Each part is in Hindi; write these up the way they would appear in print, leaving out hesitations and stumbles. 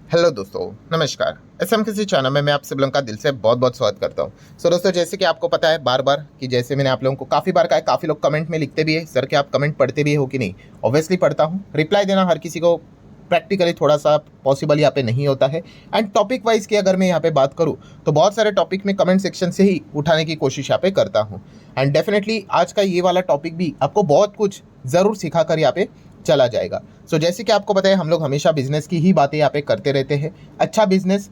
हेलो दोस्तों, नमस्कार। एसएम किसी चैनल में मैं आप सब लोगों का दिल से बहुत बहुत स्वागत करता हूं। दोस्तों, जैसे कि आपको पता है बार बार कि जैसे मैंने आप लोगों को काफ़ी बार कहा है, काफ़ी लोग कमेंट में लिखते भी है सर कि आप कमेंट पढ़ते भी हो कि नहीं। ऑब्वियसली पढ़ता हूं। रिप्लाई देना हर किसी को प्रैक्टिकली थोड़ा सा पॉसिबल यहाँ पे नहीं होता है। एंड टॉपिक वाइज की अगर मैं यहाँ पे बात करूँ तो बहुत सारे टॉपिक में कमेंट सेक्शन से ही उठाने की कोशिश यहाँ पे करता हूँ। एंड डेफिनेटली आज का ये वाला टॉपिक भी आपको बहुत कुछ ज़रूर सिखा कर यहाँ पे चला जाएगा। जैसे कि आपको पता है हम लोग हमेशा बिजनेस की ही बातें यहाँ पे करते रहते हैं। अच्छा बिजनेस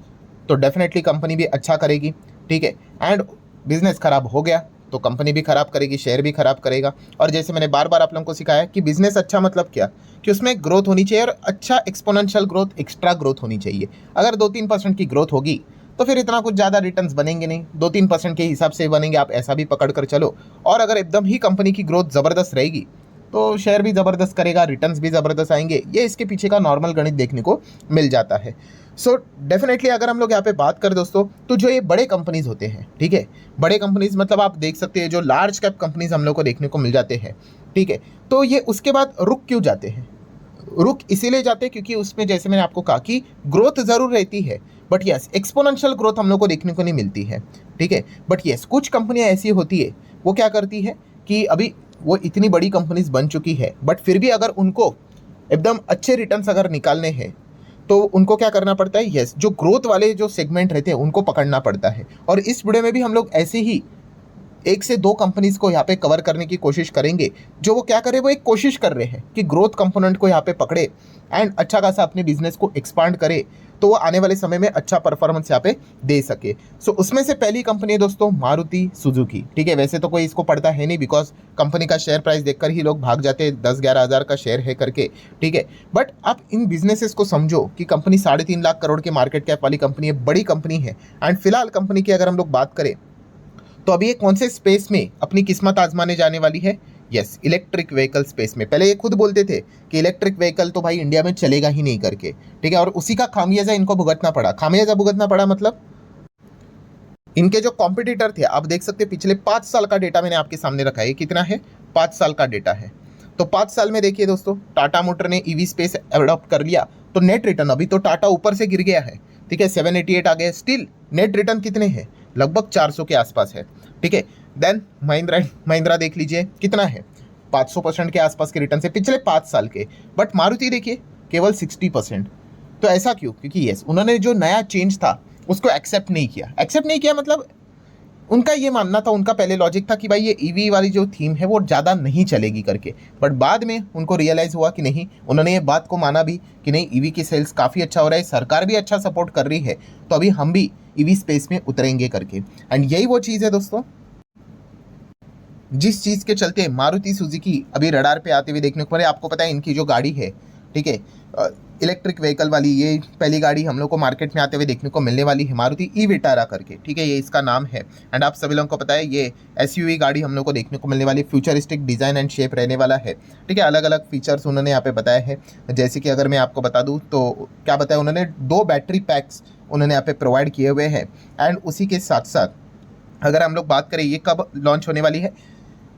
तो डेफिनेटली कंपनी भी अच्छा करेगी, ठीक है। एंड बिजनेस खराब हो गया तो कंपनी भी खराब करेगी, शेयर भी खराब करेगा। और जैसे मैंने बार बार आप लोगों को सिखाया कि बिजनेस अच्छा मतलब क्या, कि उसमें ग्रोथ होनी चाहिए और अच्छा एक्सपोनेंशियल ग्रोथ, एक्स्ट्रा ग्रोथ होनी चाहिए। अगर 2-3% की ग्रोथ होगी तो फिर इतना कुछ ज़्यादा रिटर्न्स बनेंगे नहीं, 2-3% के हिसाब से बनेंगे, आप ऐसा भी पकड़ कर चलो। और अगर एकदम ही कंपनी की ग्रोथ ज़बरदस्त रहेगी तो शेयर भी ज़बरदस्त करेगा, रिटर्न्स भी ज़बरदस्त आएंगे। ये इसके पीछे का नॉर्मल गणित देखने को मिल जाता है। डेफिनेटली अगर हम लोग यहाँ पे बात करें दोस्तों, तो जो ये बड़े कंपनीज होते हैं, ठीक है, बड़े कंपनीज मतलब आप देख सकते हैं जो लार्ज कैप कंपनीज हम लोग को देखने को मिल जाते हैं, ठीक है। तो ये उसके बाद रुक क्यों जाते हैं? रुक इसीलिए जाते हैं क्योंकि उसमें जैसे मैंने आपको कहा कि ग्रोथ ज़रूर रहती है, बट यस एक्सपोनेंशियल ग्रोथ हम लोग को देखने को नहीं मिलती है, ठीक है। बट यस कुछ कंपनियां ऐसी होती है, वो क्या करती है कि अभी वो इतनी बड़ी कंपनीज बन चुकी है, बट फिर भी अगर उनको एकदम अच्छे रिटर्न्स अगर निकालने हैं तो उनको क्या करना पड़ता है, यस जो ग्रोथ वाले जो सेगमेंट रहते हैं उनको पकड़ना पड़ता है। और इस वीडियो में भी हम लोग ऐसे ही 1 से 2 कंपनीज को यहाँ पे कवर करने की कोशिश करेंगे, जो वो क्या करे, वो एक कोशिश कर रहे हैं कि ग्रोथ कंपोनेंट को यहाँ पे पकड़े एंड अच्छा खासा अपने बिजनेस को एक्सपांड करे, तो वो आने वाले समय में अच्छा परफॉर्मेंस यहाँ पे दे सके। उसमें से पहली कंपनी है दोस्तों मारुति सुजुकी, ठीक है। वैसे तो कोई इसको पढ़ता है नहीं, बिकॉज कंपनी का शेयर प्राइस देखकर ही लोग भाग जाते हैं 10-11 हज़ार का शेयर है करके, ठीक है। बट आप इन बिजनेसेस को समझो कि कंपनी 3.5 लाख करोड़ के मार्केट कैप वाली कंपनी है, बड़ी कंपनी है। एंड फिलहाल कंपनी की अगर हम लोग बात करें तो अभी ये कौन से स्पेस में अपनी किस्मत आजमाने जाने वाली है? यस इलेक्ट्रिक व्हीकल स्पेस में। पहले ये खुद बोलते थे कि इलेक्ट्रिक व्हीकल तो भाई इंडिया में चलेगा ही नहीं करके, ठीक है। और उसी का खामियाजा इनको भुगतना पड़ा। खामियाजा भुगतना पड़ा मतलब इनके जो कॉम्पिटिटर थे, आप देख सकते हैं पिछले 5 साल का डेटा मैंने आपके सामने रखा है। कितना है? 5 साल का डेटा है। तो 5 साल में देखिए दोस्तों, टाटा मोटर ने ईवी स्पेस अडॉप्ट कर लिया तो नेट रिटर्न, अभी तो टाटा ऊपर से गिर गया है, ठीक है, 788 आ गया, स्टिल नेट रिटर्न कितने हैं? लगभग 400 के आसपास है, ठीक है। देन महिंद्रा देख लीजिए कितना है, 500% के आसपास के रिटर्न से पिछले 5 साल के। बट मारुति देखिए केवल 60%। तो ऐसा क्यों? क्योंकि यस उन्होंने जो नया चेंज था उसको एक्सेप्ट नहीं किया मतलब उनका ये मानना था, उनका पहले लॉजिक था कि भाई ये ईवी वाली जो थीम है वो ज़्यादा नहीं चलेगी करके। बट बाद में उनको रियलाइज़ हुआ कि नहीं, उन्होंने ये बात को माना भी कि नहीं ईवी की सेल्स काफ़ी अच्छा हो रहा है, सरकार भी अच्छा सपोर्ट कर रही है, तो अभी हम भी ईवी स्पेस में उतरेंगे करके। एंड यही वो चीज़ है दोस्तों जिस चीज़ के चलते मारुति सुजुकी अभी रडार पे आते हुए देखने को मिले। आपको पता है इनकी जो गाड़ी है, ठीक है, इलेक्ट्रिक व्हीकल वाली, ये पहली गाड़ी हम लोग को मार्केट में आते हुए देखने को मिलने वाली है, मारुति ई विटारा करके, ठीक है, ये इसका नाम है। एंड आप सभी लोगों को पता है ये एसयूवी गाड़ी हम लोग को देखने को मिलने वाली, फ्यूचरिस्टिक डिज़ाइन एंड शेप रहने वाला है, ठीक है। अलग अलग फीचर्स उन्होंने यहाँ पे बताए हैं। जैसे कि अगर मैं आपको बता दूँ तो क्या बताया उन्होंने, 2 बैटरी पैक्स उन्होंने यहाँ पे प्रोवाइड किए हुए हैं। एंड उसी के साथ साथ अगर हम लोग बात करें ये कब लॉन्च होने वाली है,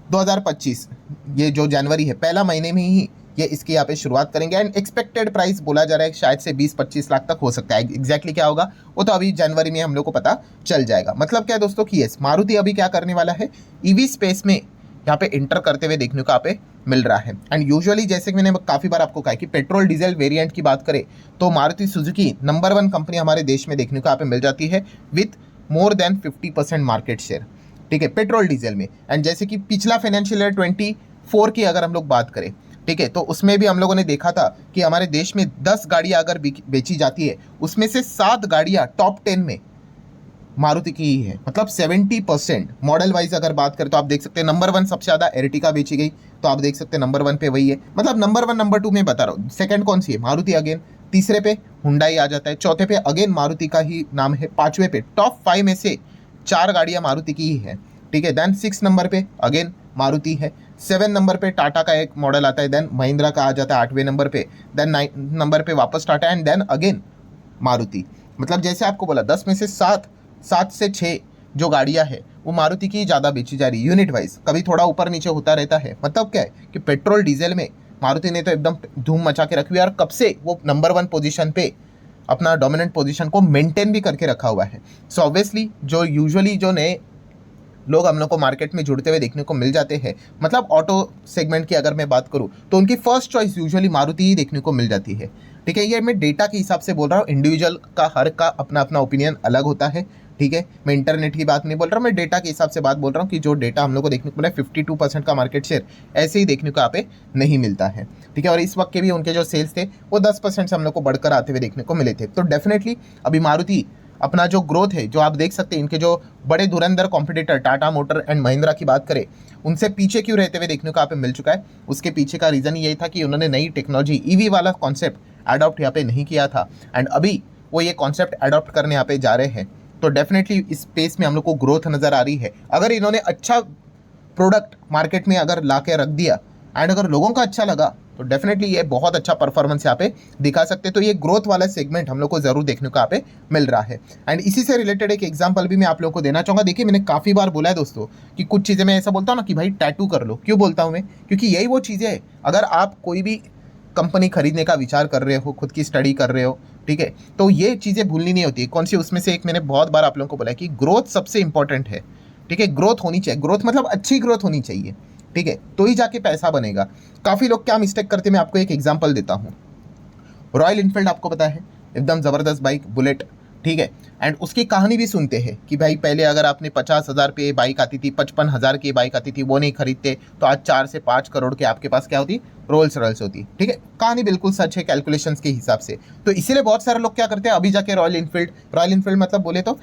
2025, ये जो जनवरी है पहला महीने में ही ये इसकी यहाँ पे शुरुआत करेंगे। एंड एक्सपेक्टेड प्राइस बोला जा रहा है शायद से 20-25 लाख तक हो सकता है। एग्जैक्टली क्या होगा वो तो अभी जनवरी में हम लोग को पता चल जाएगा। मतलब क्या दोस्तों कि यस मारुति अभी क्या करने वाला है, ईवी स्पेस में यहाँ पे इंटर करते हुए देखने को यहाँ पे मिल रहा है। एंड यूजुअली जैसे कि मैंने काफ़ी बार आपको कहा कि पेट्रोल डीजल वेरिएंट की बात करें तो मारुति सुजुकी नंबर 1 कंपनी हमारे देश में देखने को यहाँ पे मिल जाती है with more than 50% market share, ठीक है, पेट्रोल डीजल में। एंड जैसे कि पिछला फाइनेंशियल ईयर 24 की अगर हम लोग बात करें, ठीक है, तो उसमें भी हम लोगों ने देखा था कि हमारे देश में 10 गाड़ियां अगर बेची जाती है उसमें से 7 गाड़ियां टॉप 10 में मारुति की ही है। मतलब 70% मॉडल वाइज अगर बात करें तो आप देख सकते हैं नंबर 1 सबसे ज़्यादा एर्टिगा बेची गई, तो आप देख सकते हैं नंबर 1 पे वही है। मतलब नंबर 1 नंबर 2 में बता रहा हूँ, सेकंड कौन सी है? मारुति अगेन, तीसरे पे हुंडई आ जाता है, चौथे पे अगेन मारुति का ही नाम है, पाँचवें पे टॉप 5 में से 4 गाड़ियाँ मारुति की ही है, ठीक है। देन 6 नंबर पे अगेन मारुति है, 7 नंबर पे टाटा का एक मॉडल आता है, देन महिंद्रा का आ जाता है 8वें नंबर पे, देन 9 नंबर पे वापस Tata and then again Maruti. मतलब जैसे आपको बोला 10 में से 7 से 6 जो गाड़ियां है वो मारुति की ज़्यादा बेची जा रही है यूनिट वाइज, कभी थोड़ा ऊपर नीचे होता रहता है। मतलब क्या है कि पेट्रोल डीजल में मारुति ने तो एकदम धूम मचा के रखी हुई है और कब से वो नंबर 1 पोजीशन पे अपना डोमिनेंट पोजीशन को मेंटेन भी करके रखा हुआ है। सो ऑब्वियसली जो यूजुअली जो नए लोग हम लोग को मार्केट में जुड़ते हुए देखने को मिल जाते हैं, मतलब ऑटो सेगमेंट की अगर मैं बात करूँ तो उनकी फर्स्ट चॉइस यूजुअली मारुति ही देखने को मिल जाती है। ठीक है, ये मैं डेटा के हिसाब से बोल रहा हूँ, इंडिविजुअल का हर का अपना अपना ओपिनियन अलग होता है। ठीक है, मैं इंटरनेट की बात नहीं बोल रहा हूँ, मैं डेटा के हिसाब से बात बोल रहा हूँ कि जो डेटा हम लोग को देखने को मिला 52% का मार्केट शेयर ऐसे ही देखने को यहाँ पे नहीं मिलता है। ठीक है, और इस वक्त के भी उनके जो सेल्स थे वो 10% से हम लोग को बढ़कर आते हुए देखने को मिले थे। तो डेफिनेटली अभी मारुति अपना जो ग्रोथ है, जो आप देख सकते हैं, इनके जो बड़े धुरंधर competitor Tata motor and Mahindra की बात करें, उनसे पीछे क्यों रहते हुए देखने को यहाँ पे मिल चुका है। उसके पीछे का रीज़न यही था कि उन्होंने नई टेक्नोलॉजी ईवी वाला कॉन्सेप्ट अडॉप्ट यहाँ पे नहीं किया था, एंड अभी वो ये कॉन्सेप्ट अडॉप्ट करने यहाँ पे जा रहे हैं। तो डेफिनेटली इस स्पेस में हम लोग को ग्रोथ नज़र आ रही है। अगर इन्होंने अच्छा प्रोडक्ट मार्केट में अगर ला के रख दिया एंड अगर लोगों का अच्छा लगा तो डेफिनेटली ये बहुत अच्छा परफॉर्मेंस यहाँ पे दिखा सकते हैं। तो ये ग्रोथ वाला सेगमेंट हम लोग को जरूर देखने को यहाँ पे मिल रहा है। एंड इसी से रिलेटेड एक एग्जांपल भी मैं आप लोगों को देना चाहूँगा। देखिए, मैंने काफ़ी बार बोला है दोस्तों कि कुछ चीज़ें मैं ऐसा बोलता हूँ ना कि भाई टैटू कर लो। क्यों बोलता हूँ मैं? क्योंकि यही वो चीज़ें हैं, अगर आप कोई भी कंपनी खरीदने का विचार कर रहे हो, खुद की स्टडी कर रहे हो, ठीक है, तो ये चीज़ें भूलनी नहीं होती। कौन सी? उसमें से एक मैंने बहुत बार आप लोगों को बोला है कि ग्रोथ सबसे इंपॉर्टेंट है। ठीक है, ग्रोथ होनी चाहिए, ग्रोथ मतलब अच्छी ग्रोथ होनी चाहिए। ठीक है, तो ही जाके पैसा बनेगा। काफ़ी लोग क्या मिस्टेक करते हैं, मैं आपको एक एग्जांपल देता हूँ। रॉयल इनफील्ड आपको पता है, एकदम ज़बरदस्त बाइक, बुलेट। ठीक है, एंड उसकी कहानी भी सुनते हैं कि भाई पहले अगर आपने 50,000 पे बाइक आती थी, 55,000 की बाइक आती थी, वो नहीं खरीदते तो आज 4 से 5 करोड़ के आपके पास क्या होती? रोल्स रॉयल्स होती। ठीक है, कहानी बिल्कुल सच है कैलकुलेशंस के हिसाब से। तो इसीलिए बहुत सारे लोग क्या करते हैं, अभी जाके रॉयल इनफील्ड मतलब बोले तो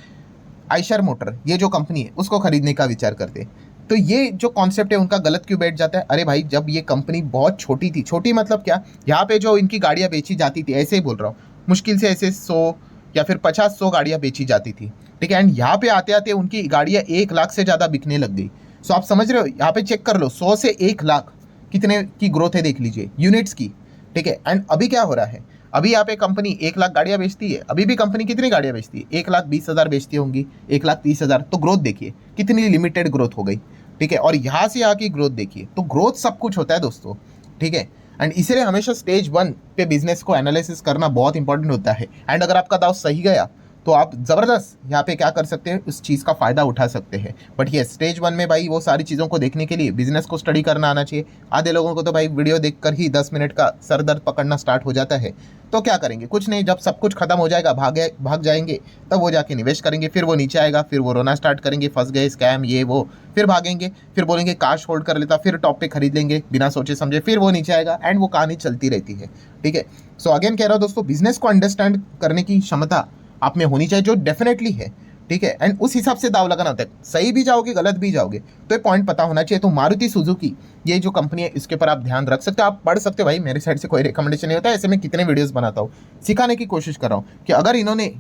आयशर मोटर, ये जो कंपनी है उसको खरीदने का विचार करते हैं। तो ये जो कॉन्सेप्ट है उनका गलत क्यों बैठ जाता है? अरे भाई, जब ये कंपनी बहुत छोटी थी, छोटी मतलब क्या, यहाँ पे जो इनकी गाड़ियाँ बेची जाती थी, ऐसे ही बोल रहा हूँ, मुश्किल से ऐसे 100 या फिर 50-100 गाड़ियाँ बेची जाती थी। ठीक है, एंड यहाँ पे आते आते उनकी गाड़ियाँ 1 लाख से ज़्यादा बिकने लग गई। सो आप समझ रहे हो, यहाँ पे चेक कर लो, 100 से 1 लाख कितने की ग्रोथ है देख लीजिए, यूनिट्स की। ठीक है, एंड अभी क्या हो रहा है, अभी यहाँ पे कंपनी 1 लाख गाड़ियाँ बेचती है, अभी भी कंपनी कितनी गाड़ियाँ बेचती है? 1,20,000 बेचती होंगी, 1,30,000। तो ग्रोथ देखिए कितनी लिमिटेड ग्रोथ हो गई। ठीक है, और यहाँ से यहाँ की ग्रोथ देखिए, तो ग्रोथ सब कुछ होता है दोस्तों। ठीक है, एंड इसीलिए हमेशा स्टेज 1 पे बिजनेस को एनालिसिस करना बहुत इंपॉर्टेंट होता है। एंड अगर आपका दाव सही गया तो आप ज़बरदस्त यहाँ पे क्या कर सकते हैं, उस चीज़ का फ़ायदा उठा सकते हैं। बट ये स्टेज 1 में भाई वो सारी चीज़ों को देखने के लिए बिजनेस को स्टडी करना आना चाहिए। आधे लोगों को तो भाई वीडियो देखकर ही 10 मिनट का सर दर्द पकड़ना स्टार्ट हो जाता है। तो क्या करेंगे? कुछ नहीं, जब सब कुछ खत्म हो जाएगा, भाग जाएंगे, तब वो जाके निवेश करेंगे, फिर वो नीचे आएगा, फिर वो रोना स्टार्ट करेंगे, फंस गए, स्कैम, ये वो, फिर भागेंगे, फिर बोलेंगे काश होल्ड कर लेता, फिर टॉप पे खरीद लेंगे बिना सोचे समझे, फिर वो नीचे आएगा, एंड वो कहानी चलती रहती है। ठीक है, सो अगेन कह रहा हूँ दोस्तों, बिजनेस को अंडरस्टैंड करने की क्षमता आप में होनी चाहिए, जो डेफिनेटली है। ठीक है, एंड उस हिसाब से दाव लगाना होता है, सही भी जाओगे गलत भी जाओगे, तो ये पॉइंट पता होना चाहिए। तो मारुति सुजुकी ये जो कंपनी है, इसके ऊपर आप ध्यान रख सकते हो, आप पढ़ सकते हो। भाई मेरे साइड से कोई रिकमेंडेशन नहीं होता है, ऐसे मैं कितने वीडियोस बनाता हूँ, सिखाने की कोशिश कर रहा हूँ कि अगर इन्होंने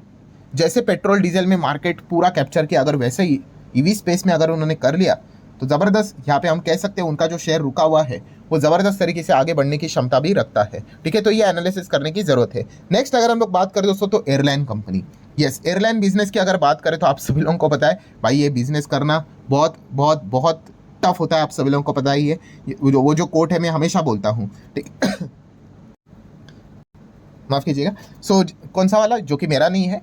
जैसे पेट्रोल डीजल में मार्केट पूरा कैप्चर किया, अगर वैसे ही ईवी स्पेस में अगर उन्होंने कर लिया तो ज़बरदस्त, यहाँ पे हम कह सकते हैं उनका जो शेयर रुका हुआ है वो ज़बरदस्त तरीके से आगे बढ़ने की क्षमता भी रखता है। ठीक है, तो ये एनालिसिस करने की ज़रूरत है। नेक्स्ट अगर हम लोग बात करें दोस्तों, तो airline company. Yes, airline business की अगर बात करें तो आप सभी लोगों को पता है भाई, ये बिजनेस करना बहुत बहुत बहुत टफ होता है, आप सभी लोगों को पता ही है। वो जो कोट है मैं हमेशा बोलता हूँ, ठीक माफ़ कीजिएगा। सो कौन सा वाला, जो कि मेरा नहीं है,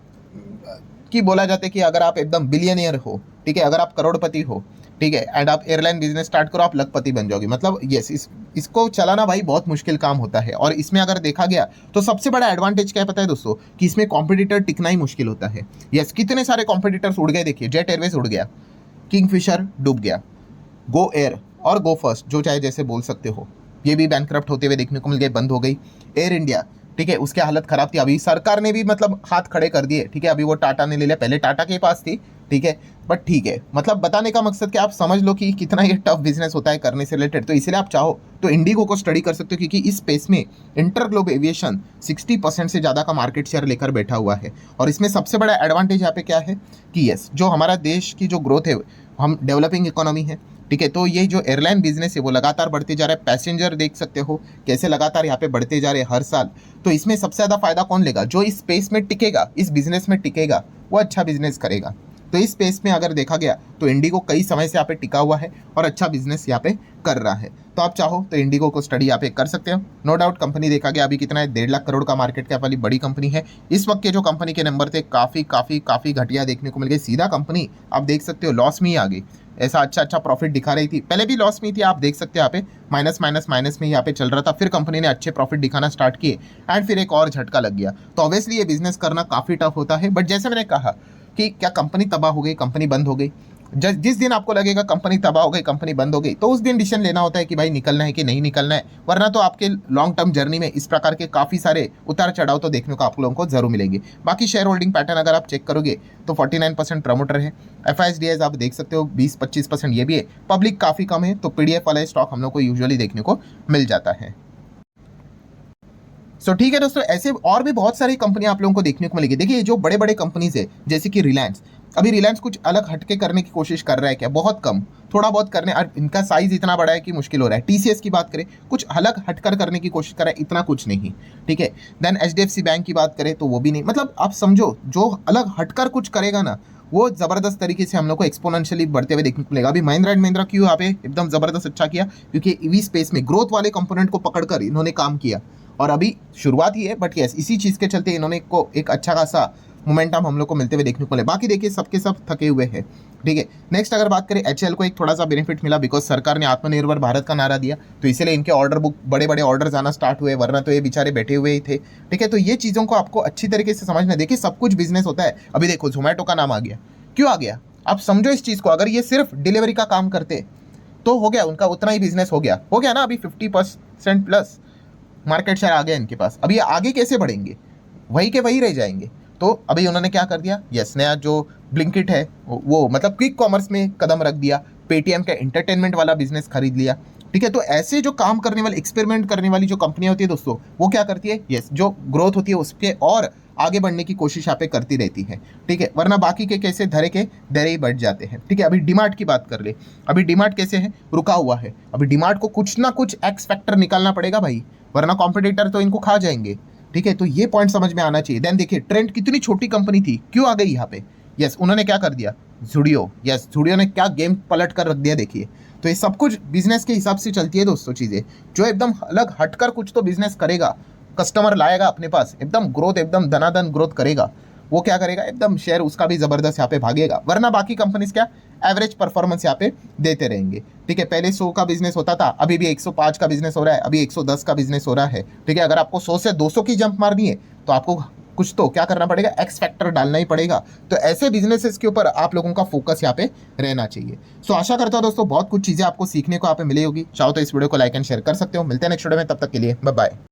कि बोला जाता है कि अगर आप एकदम बिलियनियर हो, ठीक है, अगर आप करोड़पति हो, ठीक है, एंड आप एयरलाइन बिजनेस स्टार्ट करो, आप लखपति बन जाओगे। मतलब यस, इसको चलाना भाई बहुत मुश्किल काम होता है। और इसमें अगर देखा गया तो सबसे बड़ा एडवांटेज क्या है पता है दोस्तों, कि इसमें कॉम्पिटिटर टिकना ही मुश्किल होता है। यस, कितने सारे कॉम्पिटिटर्स उड़ गए, देखिए जेट एयरवेज उड़ गया, किंगफिशर डूब गया, गो एयर और गो फर्स्ट, जो चाहे जैसे बोल सकते हो, ये भी बैंकक्रप्ट होते हुए देखने को मिल गए, बंद हो गई। एयर इंडिया, ठीक है, उसकी हालत खराब थी, अभी सरकार ने भी मतलब हाथ खड़े कर दिए। ठीक है, अभी वो टाटा ने ले लिया, पहले टाटा के पास थी। ठीक है, बट ठीक है, मतलब बताने का मकसद कि आप समझ लो कि कितना ये टफ बिजनेस होता है करने से रिलेटेड। तो इसलिए आप चाहो तो इंडिगो को स्टडी कर सकते हो, क्योंकि इस स्पेस में इंटरग्लोब एविएशन 60% से ज़्यादा का मार्केट शेयर लेकर बैठा हुआ है। और इसमें सबसे बड़ा एडवांटेज यहाँ पे क्या है कि यस, जो हमारा देश की जो ग्रोथ है, हम डेवलपिंग इकोनॉमी है, ठीक है, तो ये जो एयरलाइन बिजनेस है वो लगातार बढ़ते जा रहा है। पैसेंजर देख सकते हो कैसे लगातार यहाँ पे बढ़ते जा रहे हैं हर साल। तो इसमें सबसे ज़्यादा फायदा कौन लेगा? जो इस स्पेस में टिकेगा, इस बिजनेस में टिकेगा, वो अच्छा बिजनेस करेगा। तो इस स्पेस में अगर देखा गया तो इंडिगो कई समय से यहाँ पे टिका हुआ है और अच्छा बिजनेस यहाँ पे कर रहा है। तो आप चाहो तो इंडिगो को स्टडी यहाँ पे कर सकते हो। नो डाउट कंपनी देखा गया अभी कितना है, 1.5 लाख करोड़ का मार्केट कैप वाली बड़ी कंपनी है। इस वक्त के जो कंपनी के नंबर थे काफ़ी घटिया देखने को मिल गई। सीधा कंपनी आप देख सकते हो लॉस में ही आ गई। ऐसा अच्छा प्रॉफिट दिखा रही थी, पहले भी लॉस में थी, आप देख सकते हैं यहाँ पे माइनस में यहाँ पे चल रहा था। फिर कंपनी ने अच्छे प्रॉफिट दिखाना स्टार्ट किए एंड फिर एक और झटका लग गया। तो ऑब्वियसली ये बिजनेस करना काफ़ी टफ होता है। बट जैसे मैंने कहा कि क्या कंपनी तबाह हो गई, कंपनी बंद हो गई, जिस दिन आपको लगेगा कंपनी तबाह हो गई, कंपनी बंद हो गई, तो उस दिन डिसीजन लेना होता है कि भाई निकलना है कि नहीं निकलना है। वरना तो आपके लॉन्ग टर्म जर्नी में इस प्रकार के काफ़ी सारे उतार चढ़ाव तो देखने को आप लोगों को जरूर मिलेंगे। बाकी शेयर होल्डिंग पैटर्न अगर आप चेक करोगे तो 49% प्रमोटर है, FISDS आप देख सकते हो 20-25% ये भी है, पब्लिक काफ़ी कम है। तो PDF वाला स्टॉक हम लोग को यूजुअली देखने को मिल जाता है। सो ठीक है दोस्तों, ऐसे और भी बहुत सारी कंपनियां आप लोगों को देखने को मिलेगी। देखिए जो बड़े बड़े कंपनीज है जैसे कि रिलायंस, अभी रिलायंस कुछ अलग हटके करने की कोशिश कर रहा है क्या? बहुत कम, थोड़ा बहुत करने, और इनका साइज इतना बड़ा है कि मुश्किल हो रहा है। TCS की बात करें, कुछ अलग हटकर करने की कोशिश कर रहा है, इतना कुछ नहीं, ठीक है। देन HDFC बैंक की बात करें तो वो भी नहीं। मतलब आप समझो जो अलग हटकर कुछ करेगा ना, वो जबरदस्त तरीके से हम लोग को एक्सपोनेंशियली बढ़ते हुए देखने को मिलेगा। अभी महिंद्रा एंड महिंद्रा क्यों यहाँ पे एकदम जबरदस्त अच्छा किया? क्योंकि EV स्पेस में ग्रोथ वाले कंपोनेंट को पकड़कर इन्होंने काम किया और अभी शुरुआत ही है, बट यस इसी चीज़ के चलते इन्होंने को एक अच्छा खासा मोमेंटम हम लोग को मिलते हुए देखने को मिले। बाकी देखिए सबके सब थके हुए हैं, ठीक है। नेक्स्ट अगर बात करें, HAL को एक थोड़ा सा बेनिफिट मिला बिकॉज सरकार ने आत्मनिर्भर भारत का नारा दिया, तो इसीलिए इनके ऑर्डर बुक बड़े बड़े ऑर्डर्स आना स्टार्ट हुए, वरना तो ये बेचारे बैठे हुए ही थे, ठीक है। तो ये चीज़ों को आपको अच्छी तरीके से समझना। देखिए सब कुछ बिजनेस होता है। अभी देखो जोमेटो का नाम आ गया, क्यों आ गया? आप समझो इस चीज़ को, अगर ये सिर्फ डिलीवरी का काम करते तो हो गया, उनका उतना ही बिजनेस हो गया ना। अभी 50% प्लस मार्केट शेयर आ गया इनके पास। अभी आगे कैसे बढ़ेंगे? वही के वही रह जाएंगे। तो अभी उन्होंने क्या कर दिया, यस नया जो ब्लिंकिट है वो मतलब क्विक कॉमर्स में कदम रख दिया, पेटीएम का एंटरटेनमेंट वाला बिजनेस खरीद लिया, ठीक है। तो ऐसे जो काम करने वाले, एक्सपेरिमेंट करने वाली जो कंपनियां होती है दोस्तों, वो क्या करती है, यस जो ग्रोथ होती है उसके और आगे बढ़ने की कोशिश यहाँ पे करती रहती है, ठीक है। वरना बाकी के कैसे धरे के धरे ही बढ़ जाते हैं, ठीक है। अभी डीमार्ट की बात कर ले, अभी डीमार्ट कैसे है, रुका हुआ है। अभी डीमार्ट को कुछ ना कुछ एक्स फैक्टर निकालना पड़ेगा भाई, वरना कॉम्पिटिटर तो इनको खा जाएंगे, ठीक है। तो ये पॉइंट समझ में आना चाहिए। देन देखिए ट्रेंड कितनी छोटी कंपनी थी, क्यों आ गई यहाँ पे? यस उन्होंने क्या कर दिया, ज़ुडियो, यस ज़ुडियो ने क्या गेम पलट कर रख दिया। देखिए तो ये सब कुछ बिजनेस के हिसाब से चलती है दोस्तों चीज़ें। जो एकदम अलग हटकर कुछ तो बिजनेस करेगा, कस्टमर लाएगा अपने पास, एकदम ग्रोथ, एकदम धनाधन ग्रोथ करेगा, वो क्या करेगा, एकदम शेयर उसका भी जबरदस्त यहाँ पे भागेगा। वरना बाकी कंपनीज क्या एवरेज परफॉर्मेंस यहाँ पे देते रहेंगे, ठीक है। पहले 100 का बिजनेस होता था, अभी भी 105 का बिजनेस हो रहा है, अभी 110 का बिजनेस हो रहा है, ठीक है। अगर आपको 100 से 200 की जंप मारनी है तो आपको कुछ तो क्या करना पड़ेगा, एक्स फैक्टर डालना ही पड़ेगा। तो ऐसे बिजनेसेस के ऊपर आप लोगों का फोकस यहाँ पे रहना चाहिए। सो आशा करता हूँ दोस्तों बहुत कुछ चीज़ें आपको सीखने को यहाँ पे मिली होगी। चाहो तो इस वीडियो को लाइक एंड शेयर कर सकते हो। मिलते हैं नेक्स्ट वीडियो में, तब तक के लिए बाय बाय।